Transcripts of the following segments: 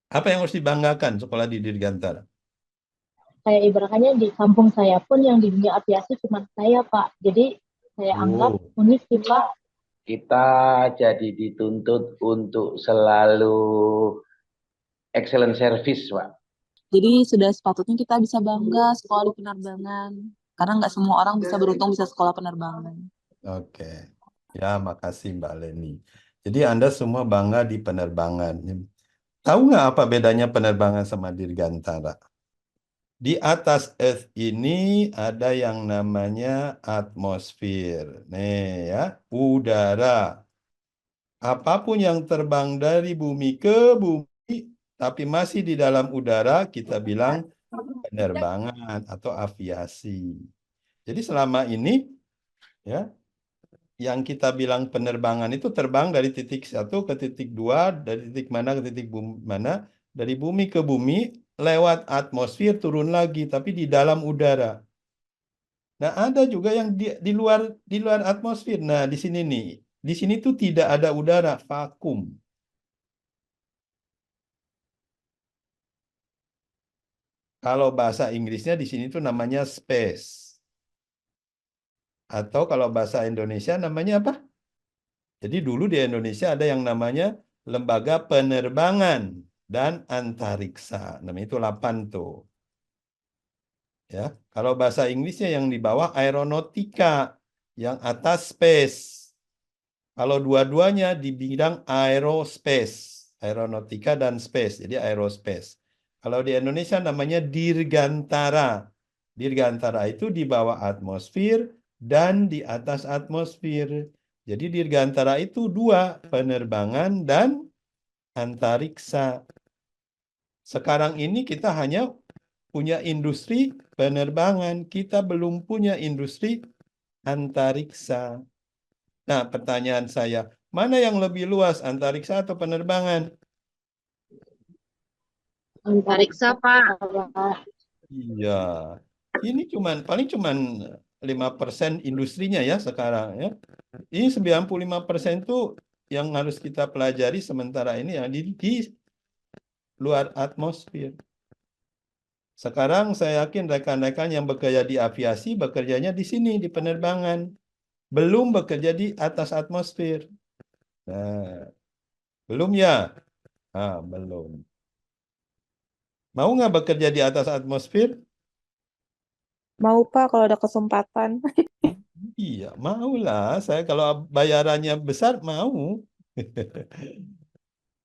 Apa yang harus dibanggakan sekolah di Dirgantara? Kayak ibaratnya di kampung saya pun yang di dunia aviasi cuma saya, Pak. Jadi saya anggap Oh, unik sih, Pak. Kita jadi dituntut untuk selalu excellent service, Pak. Jadi sudah sepatutnya kita bisa bangga sekolah di penerbangan. Karena nggak semua orang bisa beruntung bisa sekolah penerbangan. oke. Ya, makasih Mbak Leni. Jadi Anda semua bangga di penerbangan. Tahu nggak apa bedanya penerbangan sama Dirgantara? Di atas Earth ini ada yang namanya atmosfer. Nih ya, udara. Apapun yang terbang dari bumi ke bumi, tapi masih di dalam udara, kita bilang penerbangan atau aviasi. Jadi selama ini, ya, yang kita bilang penerbangan itu terbang dari titik satu ke titik dua, dari titik mana ke titik bumi mana, dari bumi ke bumi, lewat atmosfer turun lagi, tapi di dalam udara. Nah, ada juga yang di luar atmosfer. Nah, di sini nih, di sini tuh tidak ada udara, vakum. Kalau bahasa Inggrisnya di sini tuh namanya space. Atau kalau bahasa Indonesia namanya apa? Jadi dulu di Indonesia ada yang namanya Lembaga Penerbangan dan Antariksa. Namanya itu 8 tuh. Ya, kalau bahasa Inggrisnya yang di bawah aeronautika, yang atas space. Kalau dua-duanya di bidang aerospace, aeronautika dan space, jadi aerospace. Kalau di Indonesia namanya Dirgantara. Dirgantara itu di bawah atmosfer dan di atas atmosfer. Jadi Dirgantara itu dua, penerbangan dan antariksa. Sekarang ini kita hanya punya industri penerbangan, kita belum punya industri antariksa. Nah, pertanyaan saya, mana yang lebih luas, antariksa atau penerbangan? Antariksa, Pak. Iya, ini paling cuman 5% industrinya ya sekarang ya. Ini 95% itu yang harus kita pelajari sementara ini yang di luar atmosfer. Sekarang saya yakin rekan-rekan yang bekerja di aviasi bekerjanya di sini di penerbangan, belum bekerja di atas atmosfer. Nah, belum ya? Ah, belum. Mau nggak bekerja di atas atmosfer? Mau Pak kalau ada kesempatan. Iya, mau lah. Saya kalau bayarannya besar mau.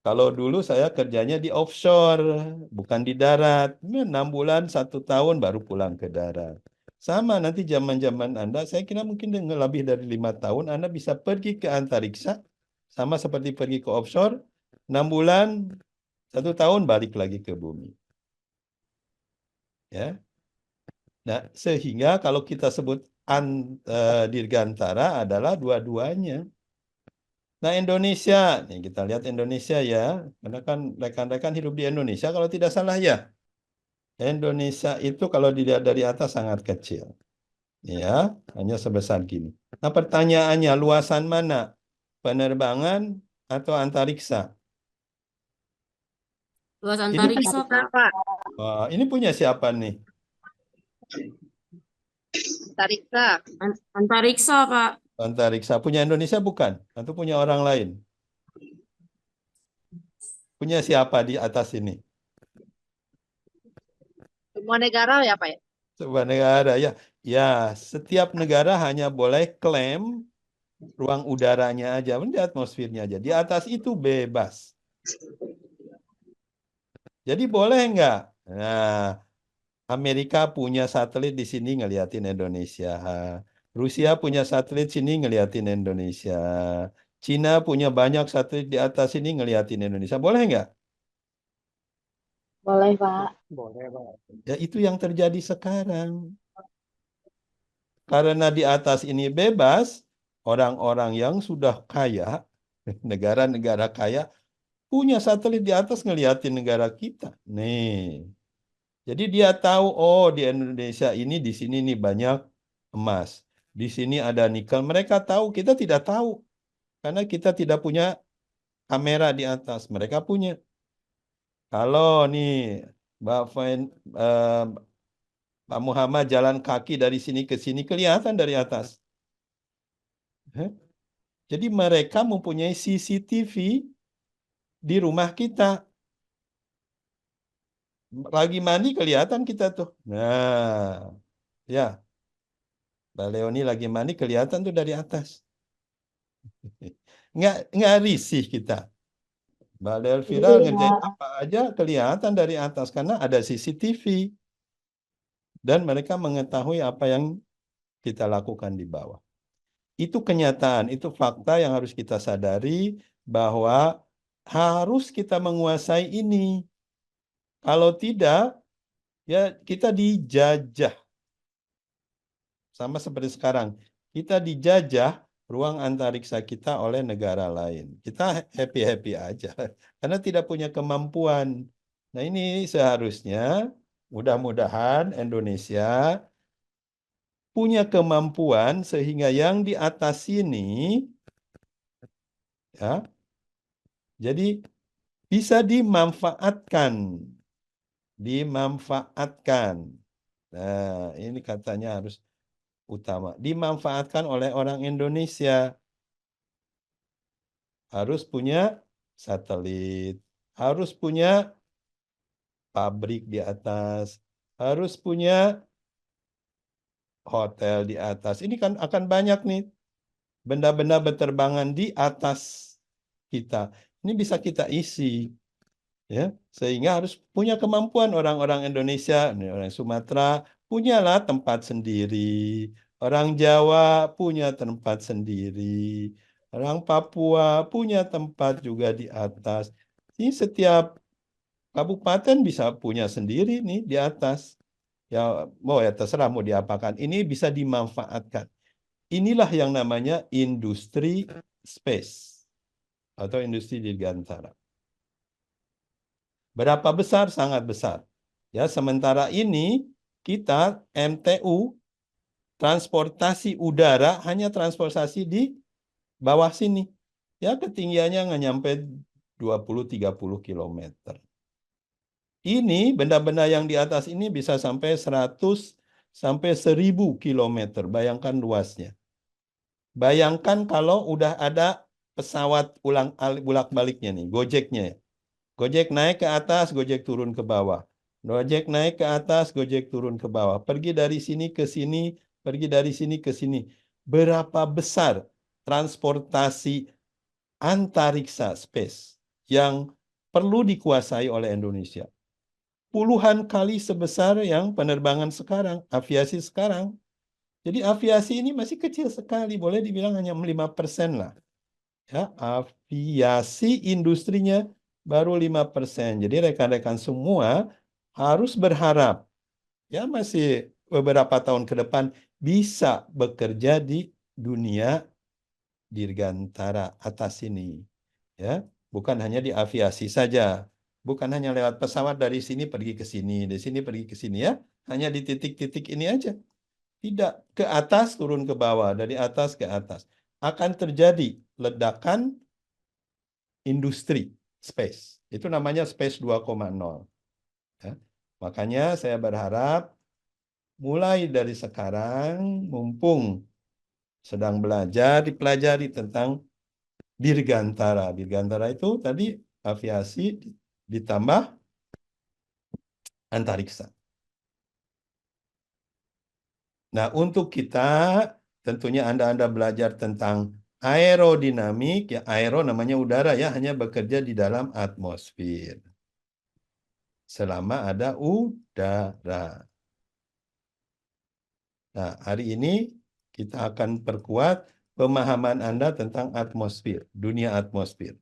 Kalau dulu saya kerjanya di offshore, bukan di darat. 6 bulan, 1 tahun baru pulang ke darat. Sama nanti zaman-zaman Anda, saya kira mungkin dengan lebih dari 5 tahun, Anda bisa pergi ke antariksa, sama seperti pergi ke offshore, 6 bulan, 1 tahun balik lagi ke bumi. Ya, nah sehingga kalau kita sebut dirgantara adalah dua-duanya. Nah, Indonesia, nih kita lihat Indonesia ya, karena kan rekan-rekan hidup di Indonesia kalau tidak salah ya. Indonesia itu kalau dilihat dari atas sangat kecil, ya, hanya sebesar gini. Nah, pertanyaannya luasan mana? Penerbangan atau antariksa? Luas Ini antariksa, Antariksa, Pak. Pak. ini punya siapa nih? Antariksa. Antariksa, Pak. Antariksa punya Indonesia bukan? Atau punya orang lain? Punya siapa di atas ini? Semua negara ya, Pak? Sebuah negara ya. Ya, setiap negara hanya boleh klaim ruang udaranya aja, di atmosfernya aja. Di atas itu bebas. Jadi boleh nggak? Nah, Amerika punya satelit di sini ngeliatin Indonesia. Rusia punya satelit sini ngeliatin Indonesia. Cina punya banyak satelit di atas sini ngeliatin Indonesia. Boleh nggak? Boleh, Pak. Boleh, Pak. Ya itu yang terjadi sekarang. Karena di atas ini bebas, orang-orang yang sudah kaya, negara-negara kaya, punya satelit di atas ngeliatin negara kita. Nih. Jadi dia tahu, oh di Indonesia ini, di sini nih banyak emas. Di sini ada nikel. Mereka tahu, kita tidak tahu. Karena kita tidak punya kamera di atas. Mereka punya. Kalau nih Pak Muhammad jalan kaki dari sini ke sini kelihatan dari atas. Jadi mereka mempunyai CCTV di rumah kita. Lagi mandi kelihatan kita tuh. Nah, ya. Mbak Leoni lagi mandi kelihatan tuh dari atas. Nggak risih kita. Mbak Delvira Jadi ngerjain ya, apa aja kelihatan dari atas karena ada CCTV. Dan mereka mengetahui apa yang kita lakukan di bawah. Itu kenyataan, itu fakta yang harus kita sadari bahwa harus kita menguasai ini. Kalau tidak, ya kita dijajah. Sama seperti sekarang. Kita dijajah ruang antariksa kita oleh negara lain. Kita happy-happy aja. Karena tidak punya kemampuan. Nah ini seharusnya mudah-mudahan Indonesia punya kemampuan sehingga yang di atas ini ya jadi bisa dimanfaatkan. Nah, ini katanya harus utama. Dimanfaatkan oleh orang Indonesia. Harus punya satelit, harus punya pabrik di atas, harus punya hotel di atas. Ini kan akan banyak nih benda-benda berterbangan di atas kita. Ini bisa kita isi. Ya, sehingga harus punya kemampuan orang-orang Indonesia, orang Sumatera punyalah tempat sendiri, orang Jawa punya tempat sendiri, orang Papua punya tempat juga di atas. Ini setiap kabupaten bisa punya sendiri nih di atas. Ya, mau ya terserah mau diapakan. Ini bisa dimanfaatkan. Inilah yang namanya industri space atau industri dirgantara. Berapa besar? Sangat besar. Ya, sementara ini kita MTU transportasi udara hanya transportasi di bawah sini. Ya, ketinggiannya nggak nyampe 20-30 km. Ini benda-benda yang di atas ini bisa sampai 100 sampai 1000 km. Bayangkan luasnya. Bayangkan kalau udah ada pesawat bolak-baliknya nih, Gojeknya. Gojek naik ke atas, Gojek turun ke bawah. Gojek naik ke atas, Gojek turun ke bawah. Pergi dari sini ke sini, pergi dari sini ke sini. Berapa besar transportasi antariksa space yang perlu dikuasai oleh Indonesia? Puluhan kali sebesar yang penerbangan sekarang, aviasi sekarang. Jadi aviasi ini masih kecil sekali, boleh dibilang hanya 5% lah. Ya, aviasi industrinya baru 5%. Jadi rekan-rekan semua harus berharap ya masih beberapa tahun ke depan bisa bekerja di dunia dirgantara atas ini. Ya, bukan hanya di aviasi saja. Bukan hanya lewat pesawat dari sini pergi ke sini, dari sini pergi ke sini ya. Hanya di titik-titik ini aja. Tidak ke atas turun ke bawah, dari atas ke atas. Akan terjadi ledakan industri space. Itu namanya space 2.0. Ya. Makanya saya berharap mulai dari sekarang mumpung sedang belajar dipelajari tentang dirgantara. Dirgantara itu tadi aviasi ditambah antariksa. Nah, untuk kita tentunya Anda belajar tentang aerodinamik, ya aero namanya udara ya, hanya bekerja di dalam atmosfer. Selama ada udara. Nah, hari ini kita akan perkuat pemahaman Anda tentang atmosfer, dunia atmosfer.